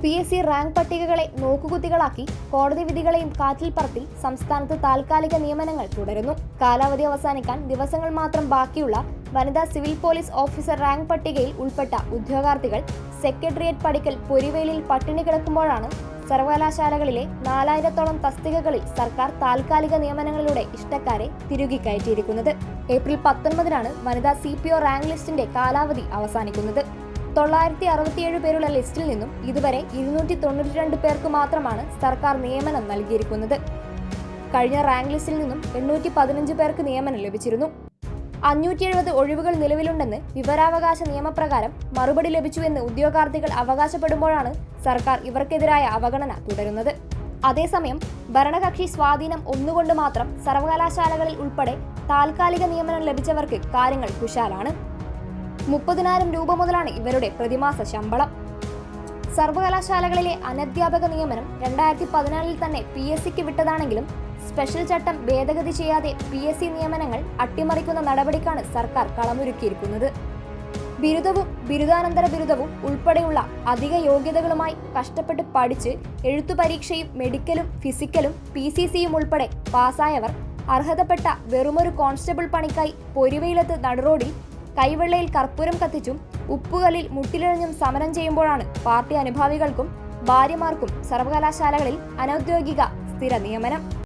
PSC rank പട്ടികകളെ നോക്കുകുത്തികളാക്കി കോടതി വിധികളെയും കാറ്റിൽ പറത്തി സംസ്ഥാനത്ത് താൽക്കാലിക നിയമനങ്ങൾ തുടരുന്നു. കാലാവധി അവസാനിക്കാൻ ദിവസങ്ങൾ മാത്രം ബാക്കിയുള്ള വനിതാ സിവിൽ പോലീസ് ഓഫീസർ റാങ്ക് പട്ടികയിൽ ഉൾപ്പെട്ട ഉദ്യോഗാർത്ഥികൾ സെക്രട്ടേറിയറ്റ് പടിക്കൽ പൊരിവെയിലിൽ പട്ടിണി കിടക്കുമ്പോഴാണ് സർവകലാശാലകളിലെ 4000-ഓളം തസ്തികകളിൽ സർക്കാർ താൽക്കാലിക നിയമനങ്ങളിലൂടെ ഇഷ്ടക്കാരെ തിരുകി കയറ്റിയിരിക്കുന്നത്. ഏപ്രിൽ 19-നാണ് വനിതാ CPO റാങ്ക് ലിസ്റ്റിന്റെ കാലാവധി അവസാനിക്കുന്നത്. 967 പേരുള്ള ലിസ്റ്റിൽ നിന്നും ഇതുവരെ 292 പേർക്ക് മാത്രമാണ് സർക്കാർ നിയമനം നൽകിയിരിക്കുന്നത്. കഴിഞ്ഞ റാങ്ക് ലിസ്റ്റിൽ നിന്നും 815 പേർക്ക് നിയമനം ലഭിച്ചിരുന്നു. 570 ഒഴിവുകൾ നിലവിലുണ്ടെന്ന് വിവരാവകാശ നിയമപ്രകാരം മറുപടി ലഭിച്ചുവെന്ന് ഉദ്യോഗാർത്ഥികൾ അവകാശപ്പെടുമ്പോഴാണ് സർക്കാർ ഇവർക്കെതിരായ അവഗണന തുടരുന്നത്. അതേസമയം ഭരണകക്ഷി സ്വാധീനം ഒന്നുകൊണ്ട് മാത്രം സർവകലാശാലകളിൽ ഉൾപ്പെടെ താൽക്കാലിക നിയമനം ലഭിച്ചവർക്ക് കാര്യങ്ങൾ കുശാലാണ്. 30,000 രൂപ മുതലാണ് ഇവരുടെ പ്രതിമാസ ശമ്പളം. സർവകലാശാലകളിലെ അനധ്യാപക നിയമനം 2014-ൽ തന്നെ PSCക്ക് വിട്ടതാണെങ്കിലും സ്പെഷ്യൽ ചട്ടം ഭേദഗതി ചെയ്യാതെ PSC നിയമനങ്ങൾ അട്ടിമറിക്കുന്ന നടപടിക്കാണ് സർക്കാർ കളമൊരുക്കിയിരിക്കുന്നത്. ബിരുദവും ബിരുദാനന്തര ബിരുദവും ഉൾപ്പെടെയുള്ള അധിക യോഗ്യതകളുമായി കഷ്ടപ്പെട്ട് പഠിച്ച് എഴുത്തു പരീക്ഷയും മെഡിക്കലും ഫിസിക്കലും PCCയും ഉൾപ്പെടെ പാസ്സായവർ അർഹതപ്പെട്ട വെറുമൊരു കോൺസ്റ്റബിൾ പണിക്കായി പൊരിവെയിലത്ത് നടുറോഡിൽ കൈവെള്ളയിൽ കർപ്പൂരം കത്തിച്ചും ഉപ്പുകല്ലിൽ മുട്ടിലിഴഞ്ഞും സമരം ചെയ്യുമ്പോഴാണ് പാർട്ടി അനുഭാവികൾക്കും ഭാര്യമാർക്കും സർവകലാശാലകളിൽ അനൗദ്യോഗിക സ്ഥിര നിയമനം.